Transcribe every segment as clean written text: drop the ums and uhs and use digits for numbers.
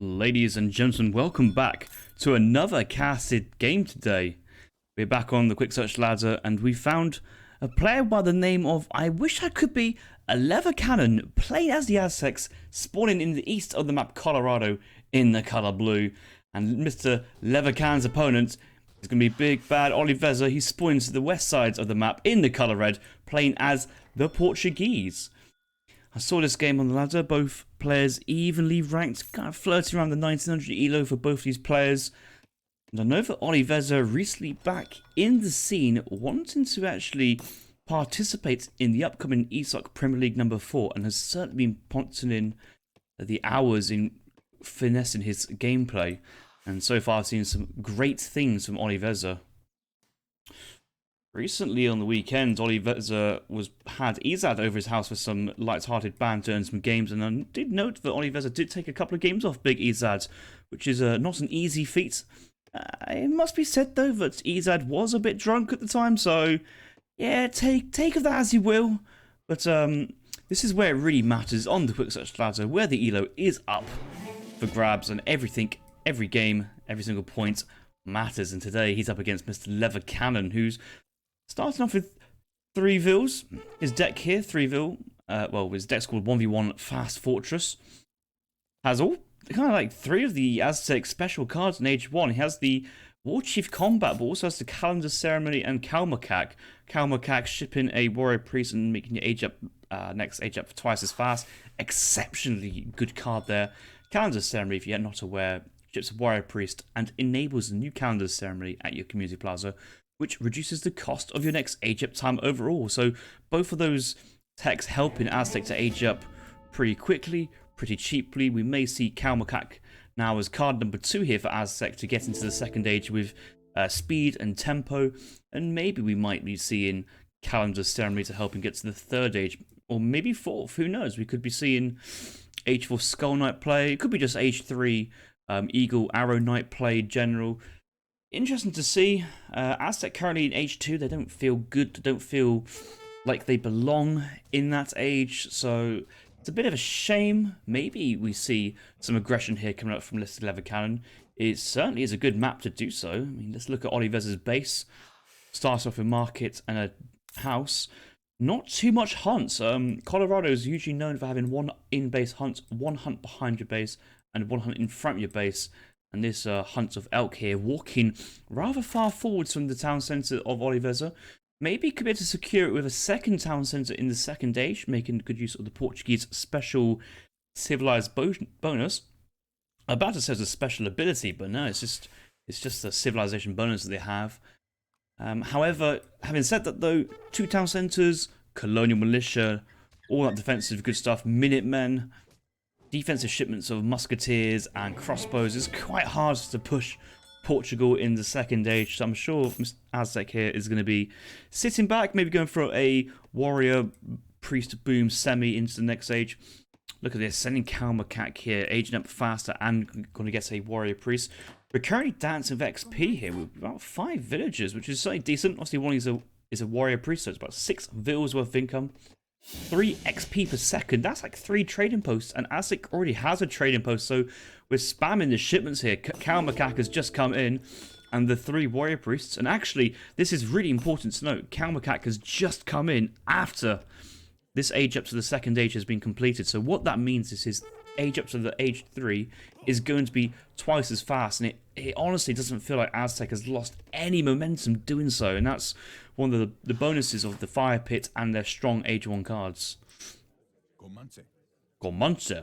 Ladies and gentlemen, welcome back to another casted game today. We're back on the quick search ladder and we found a player by the name of I wish I could be a leather cannon playing as the Aztecs, spawning in the east of the map Colorado in the color blue. And Mr. Leather Cannon's opponent is going to be big bad Oliveza. He's spawning to the west side of the map in the color red, playing as the Portuguese. I saw this game on the ladder, both players evenly ranked, kind of flirting around the 1900 elo for both these players. And I know that Oliveza recently back in the scene, wanting to actually participate in the upcoming ESOC Premier League number 4, and has certainly been putting in the hours in finessing his gameplay. And so far I've seen some great things from Oliveza. Recently on the weekend, Oliveza had Izad over his house for some light-hearted banter and some games, and I did note that Oliveza did take a couple of games off Big Izad, which is not an easy feat. It must be said though that Izad was a bit drunk at the time, so yeah, take of that as you will. But this is where it really matters on the quick search ladder, where the elo is up for grabs, and everything, every game, every single point matters. And today he's up against Mr. Leather Cannon, who's starting off with 3 vills. His deck here, 3 vill. His deck's called 1v1 Fast Fortress. Has all kind of like 3 of the Aztec special cards in Age 1. He has the War Chief Combat, but also has the Calendar Ceremony and Kalmakak. Kalmakak shipping a Warrior Priest and making your age up, next age up twice as fast. Exceptionally good card there. Calendar Ceremony, if you're not aware, ships a Warrior Priest and enables the new Calendar Ceremony at your Community Plaza, which reduces the cost of your next age up time overall. So both of those techs helping Aztec to age up pretty quickly, pretty cheaply. We may see Kalmakak now as card number 2 here for Aztec to get into the second age with speed and tempo, and maybe we might be seeing Calendar Ceremony to help him get to the third age, or maybe 4th, who knows. We could be seeing age 4 Skull Knight play, it could be just age 3 Eagle Arrow Knight play general. Interesting to see. Aztec currently in age 2, they don't feel good, they don't feel like they belong in that age, so it's a bit of a shame. Maybe we see some aggression here coming up from Listed Leather Cannon. It certainly is a good map to do so. I mean, let's look at Oliveza's base. Starts off with Market and a house. Not too much hunts. Colorado is usually known for having 1 in-base hunt, 1 hunt behind your base, and 1 hunt in front of your base. And this hunt of elk here, walking rather far forwards from the town centre of Oliveza. Maybe could be able to secure it with a second town centre in the second age, making good use of the Portuguese special civilized bonus. I'm about to say it's a special ability, but no, it's just a civilization bonus that they have. However, having said that though, 2 town centres, colonial militia, all that defensive good stuff, Minutemen, defensive shipments of musketeers and crossbows is quite hard to push Portugal in the second age, so I'm sure Mr. Aztec here is going to be sitting back, maybe going for a warrior priest boom semi into the next age. Look at this, sending Kalmakak here, aging up faster and going to get a warrior priest. We're currently dancing with XP here with about 5 villagers, which is certainly decent. Obviously one is a warrior priest, so it's about 6 vills worth of income. 3 XP per second, that's like 3 trading posts, and Aztec already has a trading post, so we're spamming the shipments here. Kalmakak has just come in, and the 3 warrior priests, and actually, this is really important to note, Kalmakak has just come in after this age up to the second age has been completed, so what that means is his age up to the age 3 is going to be twice as fast, and it honestly doesn't feel like Aztec has lost any momentum doing so, and that's one of the bonuses of the Fire Pit and their strong age 1 cards. Comanche.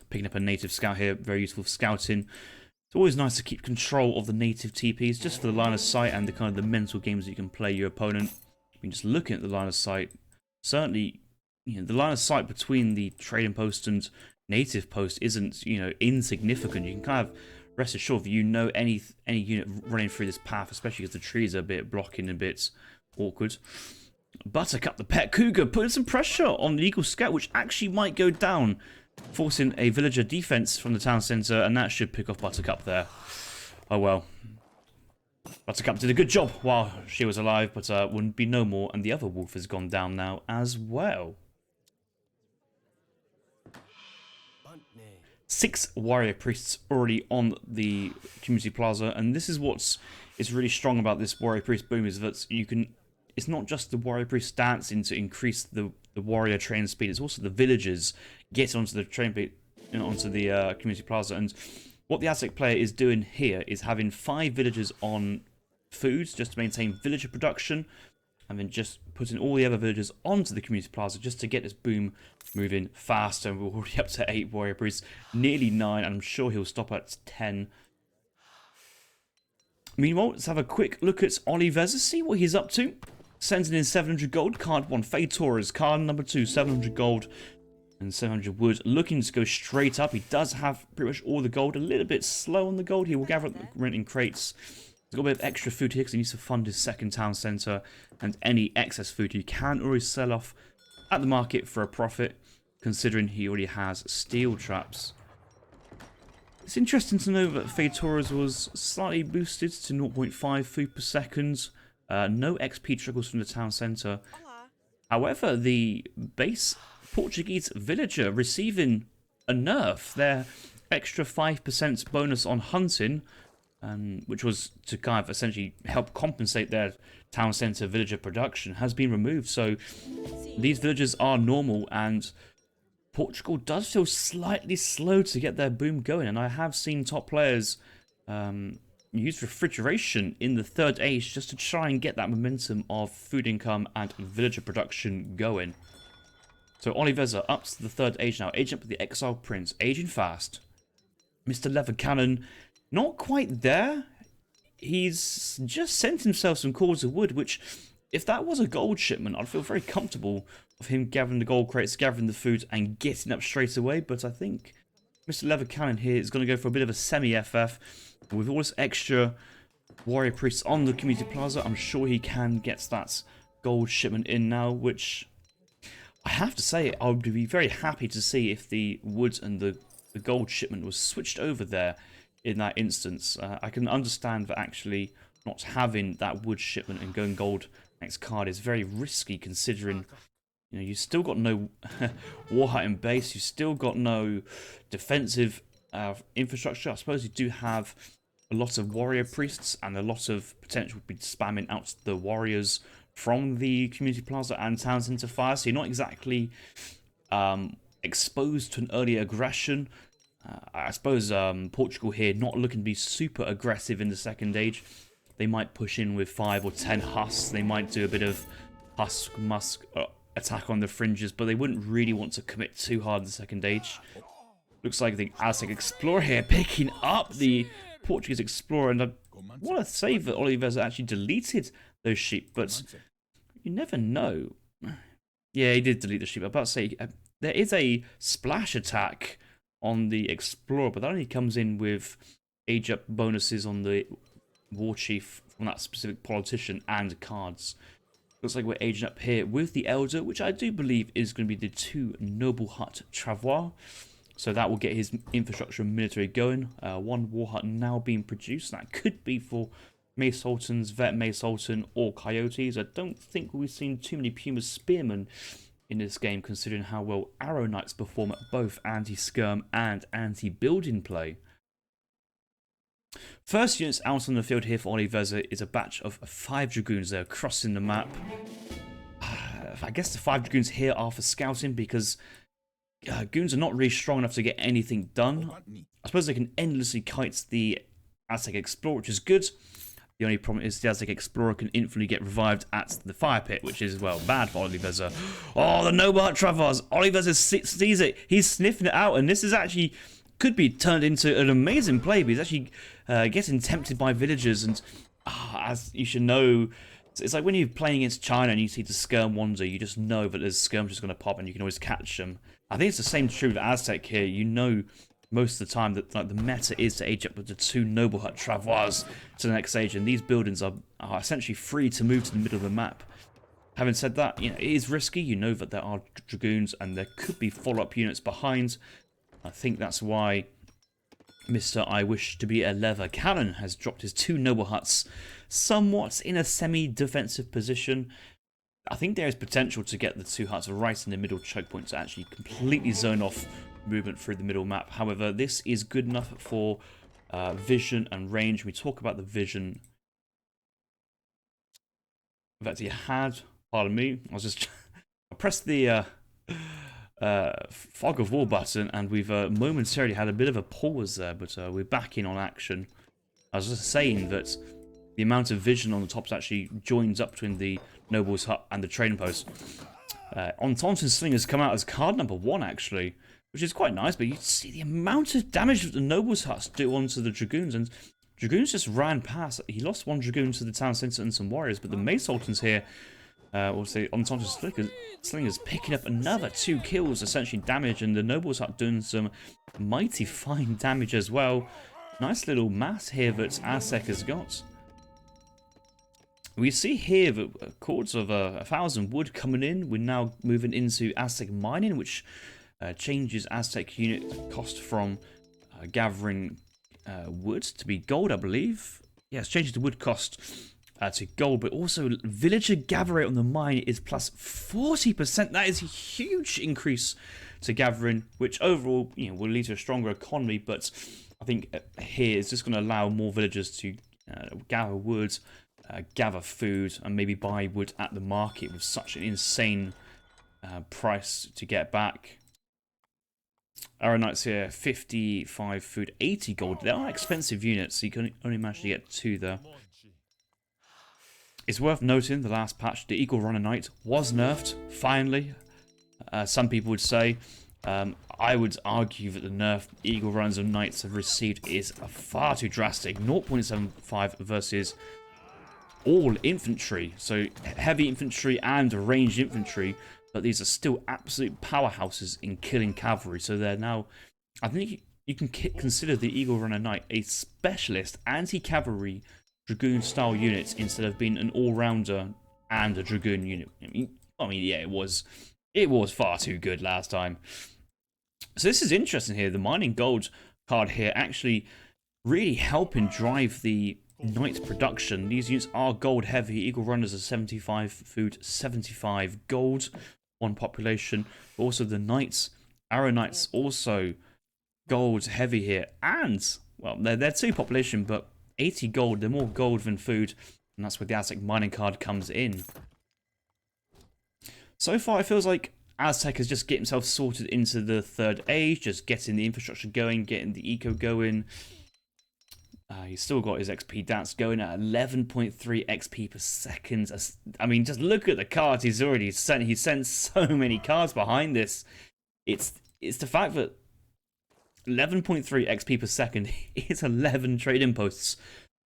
Picking up a native scout here, very useful for scouting. It's always nice to keep control of the native TPs, just for the line of sight and the kind of the mental games that you can play your opponent. I mean, just looking at the line of sight, certainly, the line of sight between the trading post and native post isn't, insignificant. You can kind of rest assured that any unit running through this path, especially because the trees are a bit blocking, a bit awkward. Buttercup, the pet cougar, putting some pressure on the Eagle Scout, which actually might go down, forcing a villager defense from the town centre, and that should pick off Buttercup there. Oh well. Buttercup did a good job while she was alive, but wouldn't be no more, and the other wolf has gone down now as well. 6 warrior priests already on the community plaza, and this is what's really strong about this warrior priest boom, is that you can. It's not just the warrior priest dancing to increase the warrior train speed. It's also the villagers getting onto the onto the community plaza. And what the Aztec player is doing here is having 5 villagers on foods just to maintain villager production, and then just putting all the other villagers onto the community plaza just to get this boom moving faster. We're already up to 8 warrior priests, nearly 9, and I'm sure he'll stop at 10. Meanwhile, let's have a quick look at Oliveza, see what he's up to. Sending in 700 gold, card 1, Feitoras, card number 2, 700 gold and 700 wood. Looking to go straight up. He does have pretty much all the gold, a little bit slow on the gold. He will gather up the rent in crates. He's got a bit of extra food here because he needs to fund his second town centre, and any excess food he can always sell off at the market for a profit, considering he already has steel traps. It's interesting to know that Feitoras was slightly boosted to 0.5 food per second. No XP trickles from the town centre. However, the base Portuguese villager receiving a nerf. Their extra 5% bonus on hunting, which was to kind of essentially help compensate their town centre villager production, has been removed. So these villagers are normal, and Portugal does feel slightly slow to get their boom going. And I have seen top players use refrigeration in the third age just to try and get that momentum of food income and villager production going. So Oliveza up to the third age now, aging up with the Exiled Prince, aging fast. Mr. Leather Cannon, not quite there. He's just sent himself some cords of wood, which, if that was a gold shipment, I'd feel very comfortable of him gathering the gold crates, gathering the food, and getting up straight away. But I think Mr. Leather Cannon here is going to go for a bit of a semi-FF. With all this extra warrior priests on the community plaza, I'm sure he can get that gold shipment in now, which I have to say I would be very happy to see if the wood and the gold shipment was switched over there in that instance. I can understand that actually not having that wood shipment and going gold next card is very risky, considering you still got no war hut in base, you still got no defensive infrastructure. I suppose you do have a lot of warrior priests and a lot of potential be spamming out the warriors from the community plaza and towns into fire, so you're not exactly exposed to an early aggression. I suppose Portugal here not looking to be super aggressive in the second age. They might push in with 5 or 10 husks. They might do a bit of musk attack on the fringes, but they wouldn't really want to commit too hard in the second age. Looks like the Aztec Explorer here picking up the Portuguese Explorer, and I want to say that Oliveza actually deleted those sheep, but you never know. Yeah, he did delete the sheep. I'm about to say, there is a splash attack on the Explorer, but that only comes in with age up bonuses on the War Chief from that specific politician and cards. Looks like we're aging up here with the Elder, which I do believe is going to be the 2 Noble Hut Travois. So that will get his infrastructure and military going. 1 war hut now being produced. That could be for Mace Sultans, Vet Mace Sultan, or Coyotes. I don't think we've seen too many Puma Spearmen in this game, considering how well Arrow Knights perform at both anti-skirm and anti-building play. First units out on the field here for Oliveza is a batch of 5 Dragoons. They're crossing the map. I guess the 5 Dragoons here are for scouting, because goons are not really strong enough to get anything done. I suppose they can endlessly kite the Aztec Explorer, which is good. The only problem is the Aztec Explorer can instantly get revived at the fire pit, which is, well, bad for Oliveza. Oh, the Noble Hut Travas. Oliveza sees it. He's sniffing it out, and this is actually could be turned into an amazing play, but he's actually getting tempted by villagers. And as you should know, it's like when you're playing against China and you see the skirm wander, you just know that there's skirms just going to pop and you can always catch them. I think it's the same true with Aztec here. You know most of the time that the meta is to age up with the 2 Noble Hut Travois to the next age, and these buildings are essentially free to move to the middle of the map. Having said that, it is risky. You know that there are Dragoons and there could be follow-up units behind. I think that's why Mr. I Wish to Be a Leather Cannon has dropped his 2 Noble Huts somewhat in a semi-defensive position. I think there is potential to get the 2 huts right in the middle choke point to actually completely zone off movement through the middle map. However, this is good enough for vision and range. We talk about the vision. In fact, he had, pardon me, I pressed the fog of war button, and we've momentarily had a bit of a pause there, but we're back in on action. I was just saying that the amount of vision on the top actually joins up between the Noble's Hut and the trading post. Entente Slingers come out as card number 1, actually, which is quite nice, but you see the amount of damage that the Noble's Huts do onto the Dragoons, and Dragoons just ran past. He lost 1 Dragoon to the town centre and some warriors, but the Mace Sultans here, also Entente Slingers picking up another 2 kills, essentially damage, and the Noble's Hut doing some mighty fine damage as well. Nice little mass here that Aztec has got. We see here that cords of 1,000 wood coming in. We're now moving into Aztec mining, which changes Aztec unit cost from gathering wood to be gold, I believe. Yeah, it's changed the wood cost to gold, but also villager gather rate on the mine is plus 40%. That is a huge increase to gathering, which overall, you know, will lead to a stronger economy. But I think here it's just going to allow more villagers to gather wood, gather food, and maybe buy wood at the market with such an insane price to get back. Arrow Knights here, 55 food, 80 gold. They are expensive units, so you can only manage to get 2 there. It's worth noting, the last patch, the Eagle Runner Knight was nerfed, finally. Some people would say. I would argue that the nerf Eagle Runners and Knights have received is far too drastic. 0.75 versus all infantry, so heavy infantry and ranged infantry, but these are still absolute powerhouses in killing cavalry. So they're now, I think you can consider the Eagle Runner Knight a specialist anti-cavalry Dragoon style unit instead of being an all-rounder and a Dragoon unit. I mean, yeah, it was far too good last time. So this is interesting here. The mining gold card here actually really helping drive the Knight production. These units are gold heavy. Eagle Runners are 75 food, 75 gold, 1 population. But also the Knights, Arrow Knights also gold heavy here. And, well, they're 2 population, but 80 gold. They're more gold than food. And that's where the Aztec mining card comes in. So far, it feels like Aztec has just get himself sorted into the 3rd age, just getting the infrastructure going, getting the eco going. He's still got his XP dance going at 11.3 XP per second. I mean, just look at the cards he's already sent. He sent so many cards behind this. It's the fact that 11.3 XP per second is 11 trading posts.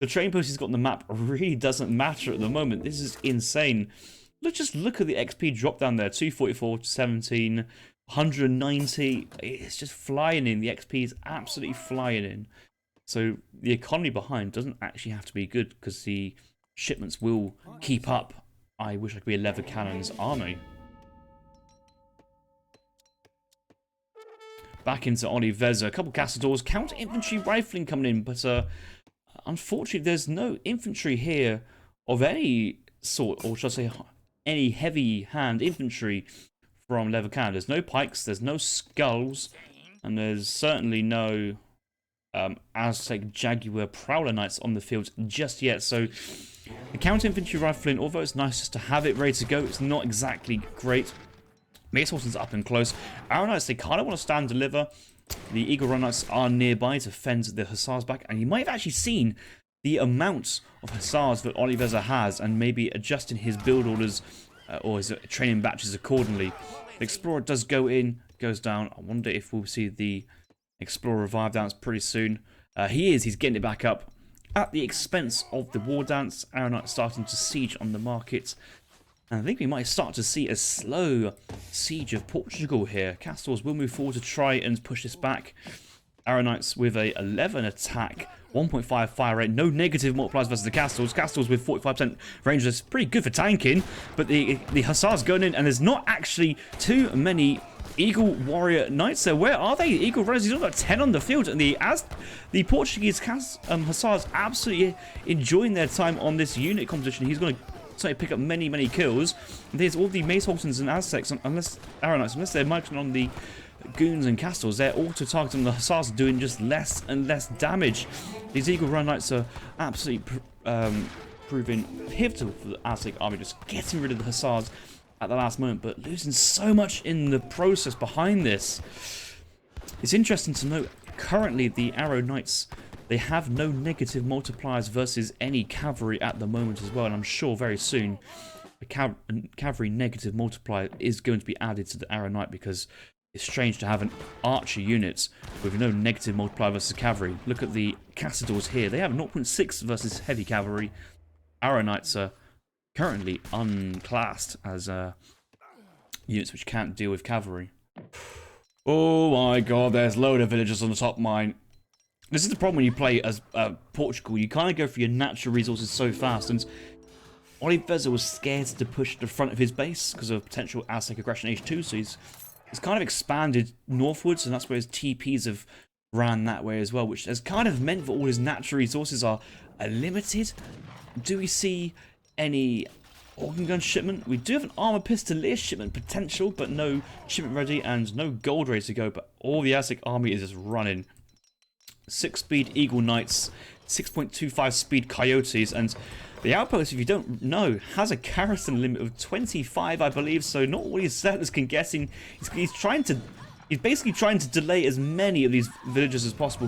The trading posts he's got on the map really doesn't matter at the moment. This is insane. Just look at the XP drop down there. 244 to 17, 190. It's just flying in. The XP is absolutely flying in. So the economy behind doesn't actually have to be good because the shipments will keep up. I wish I could be a leather cannons army. Back into Oliveza. A couple castadors. Counter infantry rifling coming in, but unfortunately there's no infantry here of any sort, or should I say any heavy hand infantry from leather cannon. There's no pikes, there's no skulls, and there's certainly no Aztec Jaguar Prowler Knights on the field just yet. So the counter infantry rifling, although it's nice just to have it ready to go, it's not exactly great. Mace Horses up and close. Arrow Knights, they kind of want to stand and deliver. The Eagle Run Knights are nearby to fend the Hussars back, and you might have actually seen the amount of Hussars that Oliveza has, and maybe adjusting his build orders or his training batches accordingly. The Explorer does go in, goes down. I wonder if we'll see the Explorer revive dance pretty soon. He's getting it back up at the expense of the war dance. Arrow Knight starting to siege on the market. And I think we might start to see a slow siege of Portugal here. Castors will move forward to try and push this back. Arrow Knights with a 11 attack, 1.5 fire rate, no negative multipliers versus the Castors. Castors with 45% range, that's pretty good for tanking. But the Hussars going in, and there's not actually too many Eagle Warrior Knights there. Where are they? Eagle Runners, he's got 10 on the field, and the Portuguese Hussars absolutely enjoying their time on this unit competition. He's going to certainly pick up many kills. And there's all the Mace Haltons and Aztecs, unless Arrow Knights, unless they're marching on the goons and castles, they're auto-targeting the hussars, doing just less and less damage. These Eagle Run Knights are absolutely proving pivotal for the Aztec army, just getting rid of the hussars at the last moment, but losing so much in the process behind this. It's interesting to note, currently the Arrow Knights, they have no negative multipliers versus any cavalry at the moment as well, and I'm sure very soon a cavalry negative multiplier is going to be added to the Arrow Knight, because it's strange to have an archer unit with no negative multiplier versus cavalry. Look at the Cassadors here. They have 0.6 versus heavy cavalry. Arrow Knights are currently unclassed as units which can't deal with cavalry. Oh my god, there's a load of villagers on the top mine. This is the problem when you play as Portugal. You kind of go for your natural resources so fast, and Oliveza was scared to push the front of his base because of potential Aztec aggression H2, so he's kind of expanded northwards, and that's where his TPs have ran that way as well, which has kind of meant that all his natural resources are limited. Do we see any organ gun shipment? We do have an armor pistolier shipment potential, but no shipment ready and no gold ready to go, but all the Aztec army is just running. 6-speed Eagle Knights, 6.25 speed Coyotes, and the outpost, if you don't know, has a garrison limit of 25, I believe, so not all his settlers can get in. He's basically trying to delay as many of these villages as possible.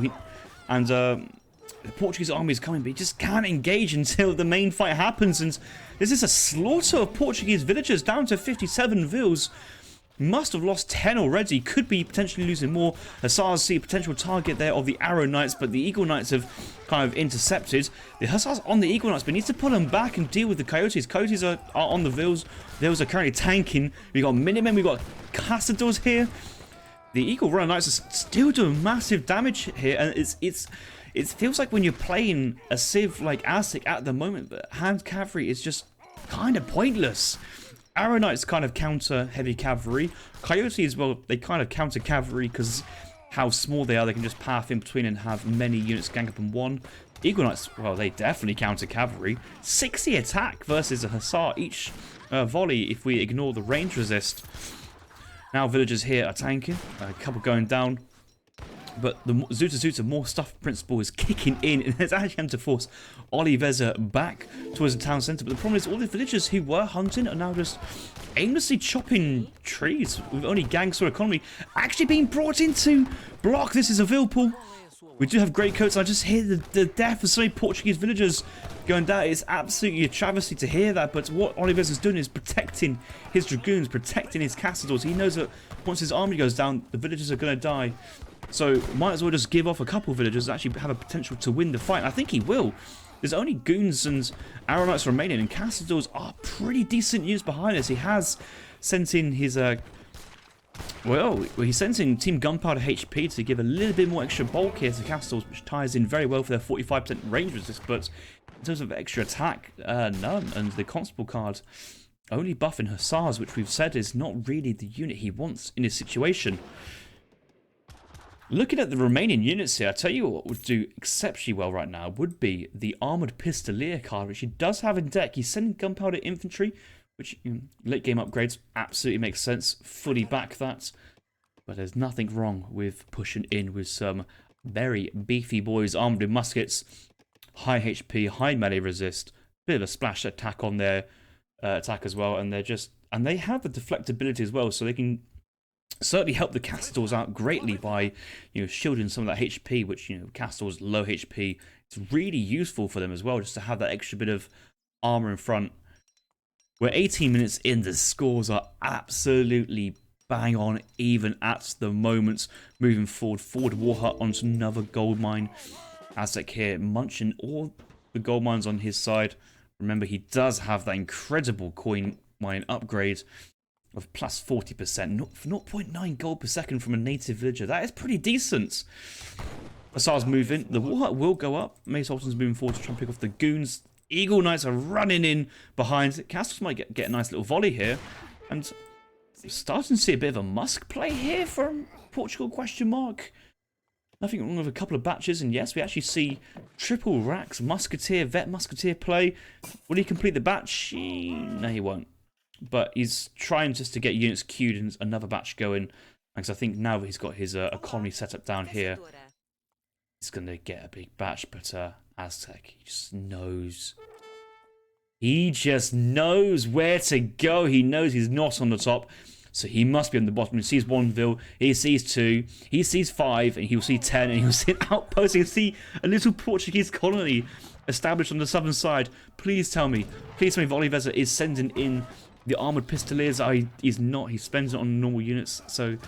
The Portuguese army is coming, but he just can't engage until the main fight happens, and this is a slaughter of Portuguese villagers, down to 57 vills. Must have lost 10 already, could be potentially losing more. Hussars see a potential target there of the Arrow Knights, but the Eagle Knights have kind of intercepted. The Hussars on the Eagle Knights, but needs to pull them back and deal with the Coyotes. Coyotes are on the vills. Vills are currently tanking. We've got Minutemen, we've got Cassadors here. The Eagle Run Knights are still doing massive damage here, and it feels like when you're playing a civ like Aztec at the moment, but hand cavalry is just kind of pointless. Arrow Knights kind of counter heavy cavalry. Coyotes, well, they kind of counter cavalry because how small they are. They can just path in between and have many units gang up in one. Eagle Knights, well, they definitely counter cavalry. 60 attack versus a hussar each volley if we ignore the range resist. Now villagers here are tanking. A couple going down. But the Zuta more stuff principle is kicking in, and it's actually having to force Oliveza back towards the town centre. But the problem is all the villagers who were hunting are now just aimlessly chopping trees with only gangster economy actually being brought in to block. This is a Vilpool. We do have great coats. I just hear the death of so many Portuguese villagers going down. It's absolutely a travesty to hear that, but what Oliveza is doing is protecting his dragoons, protecting his Cassadors. He knows that once his army goes down, the villagers are going to die. So might as well just give off a couple of villagers that actually have a potential to win the fight. And I think he will. There's only goons and Arrow Knights remaining, and Cassadors are pretty decent units behind us. He has sent in his he sent in Team Gunpowder HP to give a little bit more extra bulk here to Cassadors, which ties in very well for their 45% range resist. But in terms of extra attack, none. And the Constable card only buffing Hussars, which we've said is not really the unit he wants in his situation. Looking at the remaining units here, I tell you what would do exceptionally well right now would be the Armoured Pistolier card, which he does have in deck. He's sending Gunpowder Infantry, which late game upgrades absolutely makes sense. Fully back that. But there's nothing wrong with pushing in with some very beefy boys armed with muskets, high HP, high melee resist, bit of a splash attack on their attack as well, and they have the deflectability as well, so they can certainly help the Cassadors out greatly by, shielding some of that HP, which, Cassadors low HP. It's really useful for them as well, just to have that extra bit of armor in front. We're 18 minutes in, the scores are absolutely bang on, even at the moment. Moving forward War Hut onto another gold mine. Aztec here munching all the gold mines on his side. Remember, he does have that incredible coin mine upgrade of plus 40%, 0.9 gold per second from a native villager. That is pretty decent. Hussars moving. The War Hut will go up. May Sultan's moving forward to try and pick off the goons. Eagle Knights are running in behind. Castles might get a nice little volley here. And starting to see a bit of a musk play here from Portugal, question mark. Nothing wrong with a couple of batches. And yes, we actually see triple racks, musketeer, vet musketeer play. Will he complete the batch? No, he won't. But he's trying just to get units queued and another batch going. Because I think now that he's got his economy set up down here, he's going to get a big batch. But Aztec, he just knows. He just knows where to go. He knows he's not on the top. So he must be on the bottom. He sees 1 vil, he sees 2, he sees 5, and he'll see 10, and he'll see an outpost. He'll see a little Portuguese colony established on the southern side. Please tell me Oliveza is sending in the armored pistoliers. He's not. He spends it on normal units, so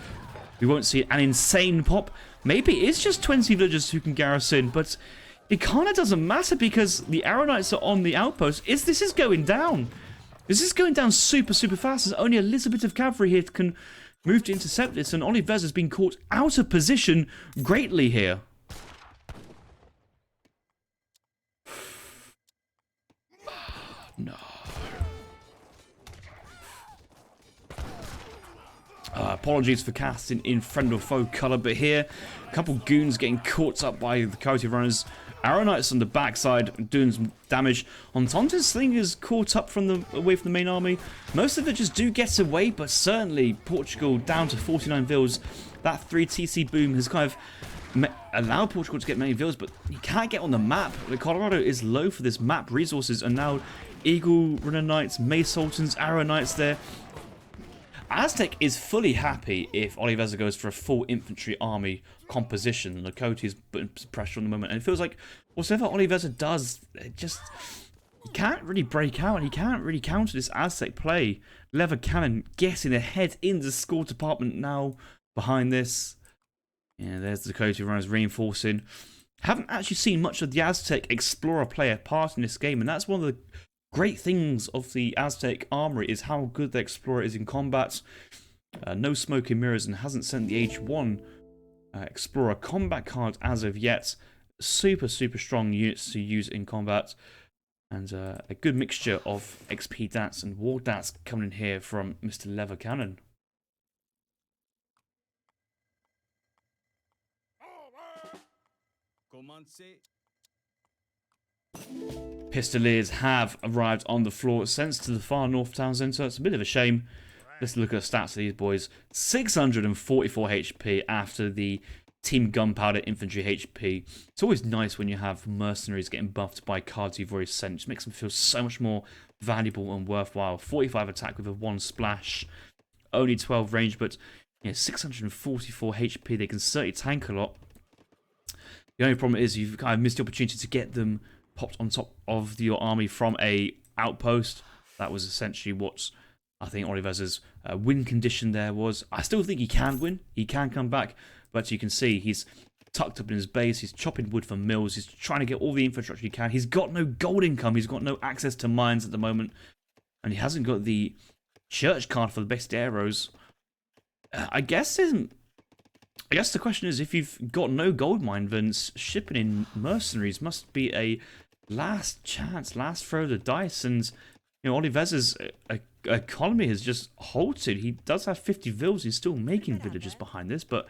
we won't see an insane pop. Maybe it's just 20 villagers who can garrison, but it kind of doesn't matter because the Arrow Knights are on the outpost. This is going down. This is going down super, super fast. There's only a little bit of cavalry here that can move to intercept this, and Oliveza's been caught out of position greatly here. No. Apologies for casting in friend or foe colour, but here, a couple goons getting caught up by the coyote runners. Arrow Knights on the backside doing some damage. Entente's slingers caught up away from the main army. Most of it just do get away, but certainly Portugal down to 49 vils. That 3 TC boom has kind of allowed Portugal to get many vils, but you can't get on the map. The Colorado is low for this map resources, and now Eagle Runner Knights, Mace Sultans, Arrow Knights there. Aztec is fully happy if Oliveza goes for a full infantry army composition. Lakota is putting pressure on the moment, and it feels like whatever Oliveza does, he can't really break out, and he can't really counter this Aztec play. Lever Cannon getting ahead in the score department now behind this. Yeah, there's the Dakota runners reinforcing. Haven't actually seen much of the Aztec Explorer player part in this game, and that's one of the great things of the Aztec armory is how good the Explorer is in combat. No smoke and mirrors, and hasn't sent the H1 Explorer combat card as of yet. Super, super strong units to use in combat. And a good mixture of XP dats and war dats coming in here from Mr. Lever Cannon. Pistoliers have arrived on the floor, sent to the far north town centre. It's a bit of a shame. Let's look at the stats of these boys. 644 HP after the Team Gunpowder Infantry HP. It's always nice when you have mercenaries getting buffed by cards you've already sent. It just makes them feel so much more valuable and worthwhile. 45 attack with a 1 splash. Only 12 range, but 644 HP. They can certainly tank a lot. The only problem is you've kind of missed the opportunity to get them popped on top of your army from a outpost. That was essentially what I think Oliveza's win condition there was. I still think he can win. He can come back. But you can see he's tucked up in his base. He's chopping wood from mills. He's trying to get all the infrastructure he can. He's got no gold income. He's got no access to mines at the moment. And he hasn't got the church card for the best arrows. I guess the question is, if you've got no gold mine, then shipping in mercenaries must be a last chance, last throw of the dice. And Oliveza's economy has just halted. He does have 50 villas. He's still making villagers behind this, but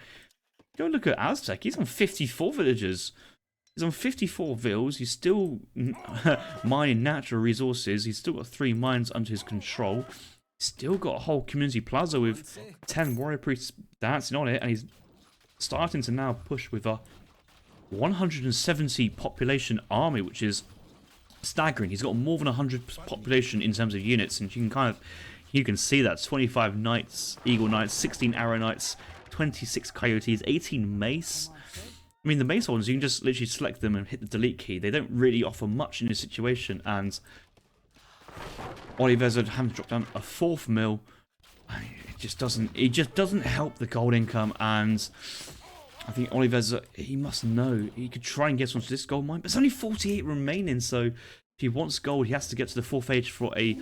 go look at Aztec. He's on 54 villagers. He's on 54 villas. He's still mining natural resources. He's still got 3 mines under his control. He's still got a whole community plaza with 10 warrior priests dancing on it, and he's starting to now push with a 170 population army, which is staggering. He's got more than 100 population in terms of units, and you can see that 25 knights, eagle knights, 16 arrow knights, 26 coyotes, 18 mace. I mean, the mace ones, you can just literally select them and hit the delete key. They don't really offer much in this situation, and Oliveza having to drop down a 4th mill. It just doesn't help the gold income, and I think Oliveza, he must know he could try and get onto this gold mine, but there's only 48 remaining, so if he wants gold, he has to get to the 4th age for a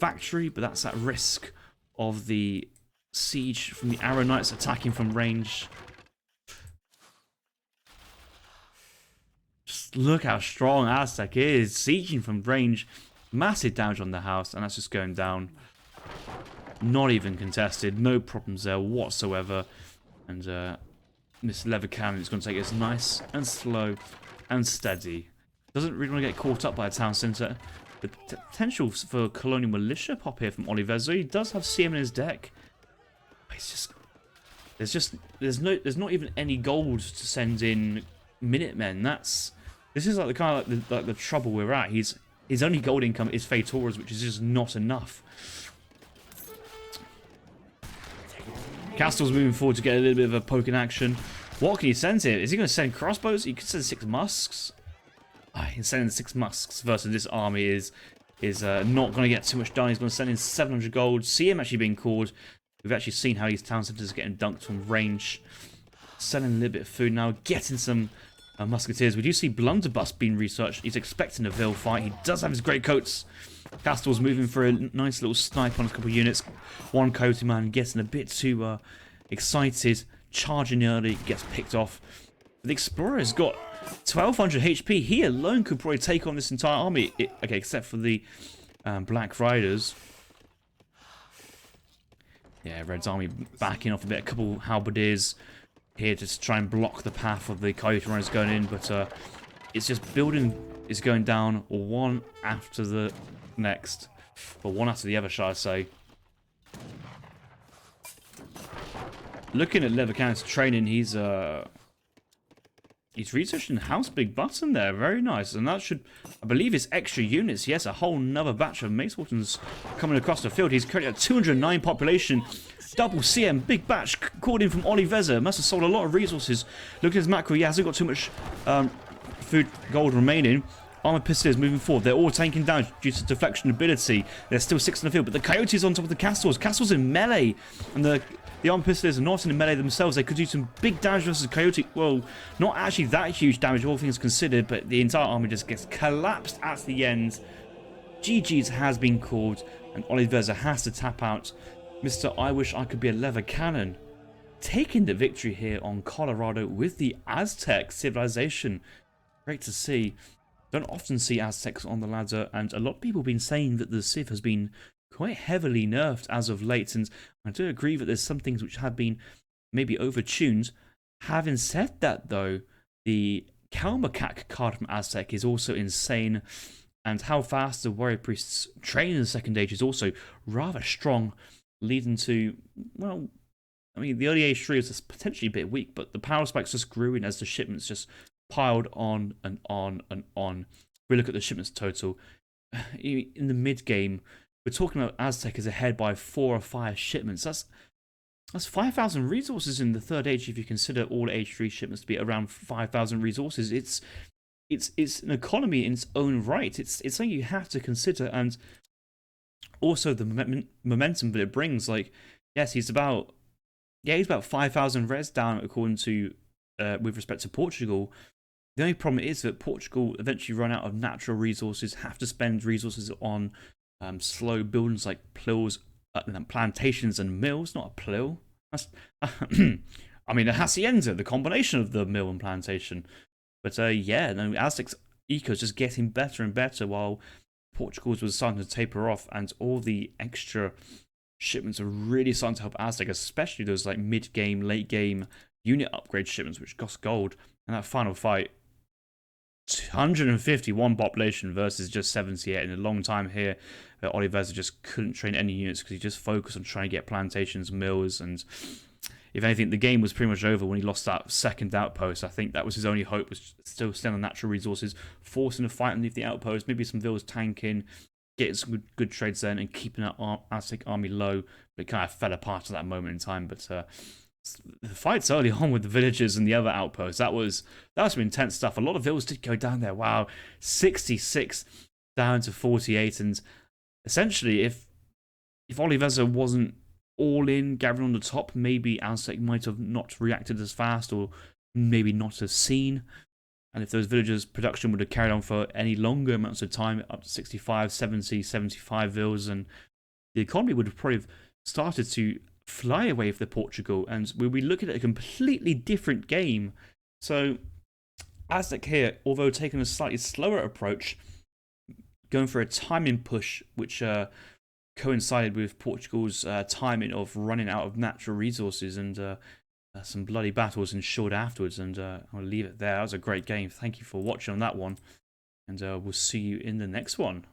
factory, but that's at risk of the siege from the Arrow Knights attacking from range. Just look how strong Aztec is, sieging from range. Massive damage on the house, and that's just going down. Not even contested, no problems there whatsoever. And this lever cannon is going to take it nice and slow and steady. Doesn't really want to get caught up by a town centre. The potential for colonial militia pop here from Oliveza. He does have CM in his deck. But there's not even any gold to send in Minutemen. This is like the kind of like the trouble we're at. His only gold income is Feitoras, which is just not enough. Castel's moving forward to get a little bit of a poke in action. What can he send here? Is he going to send crossbows? He could send 6 musks. He's sending 6 musks versus this army is not going to get too much done. He's going to send in 700 gold. See him actually being called. We've actually seen how these town centers are getting dunked from range. Selling a little bit of food now. Getting some musketeers. We do see Blunderbuss being researched. He's expecting a Vil fight. He does have his great coats. Castel's moving for a nice little snipe on a couple of units. One Coyote man getting a bit too excited. Charging early. Gets picked off. The Explorer's got 1200 HP. He alone could probably take on this entire army. Okay, except for the Black Riders. Yeah, Red's army backing off a bit. A couple halberdiers here to try and block the path of the Coyote runners going in. But it's just building is going down one after the next. Or one after the other, shall I say. Looking at Leathercannon's training, he's researching House Big Button there. Very nice. And that should, I believe, is extra units. Yes, a whole nother batch of Mace Waltons coming across the field. He's currently at 209 population. Double CM, big batch called in from Oliveza. Must have sold a lot of resources. Look at his macro. He hasn't got too much food gold remaining. Armored Pistoliers moving forward. They're all tanking down due to deflection ability. There's still 6 in the field. But the Coyotes on top of the Castles. Castles in melee. And the Armored Pistoliers are not in the melee themselves. They could do some big damage versus Coyote. Well, not actually that huge damage, all things considered. But the entire army just gets collapsed at the end. GG's has been called. And Oliveza has to tap out. Mr. I wish I could be a leather cannon. Taking the victory here on Colorado with the Aztec civilization. Great to see. Don't often see Aztecs on the ladder, and a lot of people have been saying that the Civ has been quite heavily nerfed as of late, and I do agree that there's some things which have been maybe overtuned. Having said that though, the Kalmakak card from Aztec is also insane, and how fast the Warrior Priests train in the second age is also rather strong, leading to, well, I mean, the early age 3 is potentially a bit weak, but the power spikes just grew in as the shipments just piled on and on and on. If we look at the shipments total, in the mid game, we're talking about Aztec is ahead by 4 or 5 shipments. That's 5,000 resources in the third age. If you consider all age 3 shipments to be around 5,000 resources, it's an economy in its own right. It's something you have to consider, and also the momentum that it brings. Like, yes, he's about 5,000 res down according to with respect to Portugal. The only problem is that Portugal eventually run out of natural resources, have to spend resources on slow buildings like ploughs, plantations and mills. Not a plough. That's, I mean, a hacienda, the combination of the mill and plantation. But yeah, no, Aztec's eco is just getting better and better, while Portugal's was starting to taper off, and all the extra shipments are really starting to help Aztec, especially those like mid-game, late-game unit upgrade shipments, which cost gold. And that final fight, 151 population versus just 78 in a long time here. Oliveza just couldn't train any units because he just focused on trying to get plantations, mills, and if anything, the game was pretty much over when he lost that second outpost. I think that was his only hope, was still on natural resources, forcing a fight underneath the outpost, maybe some villas tanking, getting some good trades then, and keeping that Aztec army low. But it kind of fell apart at that moment in time. But the fights early on with the villagers and the other outposts, that was some intense stuff. A lot of villas did go down there. Wow, 66 down to 48, and essentially, if Oliveza wasn't all in, gathering on the top, maybe Aztec might have not reacted as fast, or maybe not as seen. And if those villagers' production would have carried on for any longer amounts of time, up to 65, 70, 75 villas, and the economy would have probably started to fly away for Portugal, and we'll be looking at a completely different game. So Aztec here, although taking a slightly slower approach, going for a timing push, which coincided with Portugal's timing of running out of natural resources, and some bloody battles ensued afterwards. And I'll leave it there. That was a great game. Thank you for watching on that one, and we'll see you in the next one.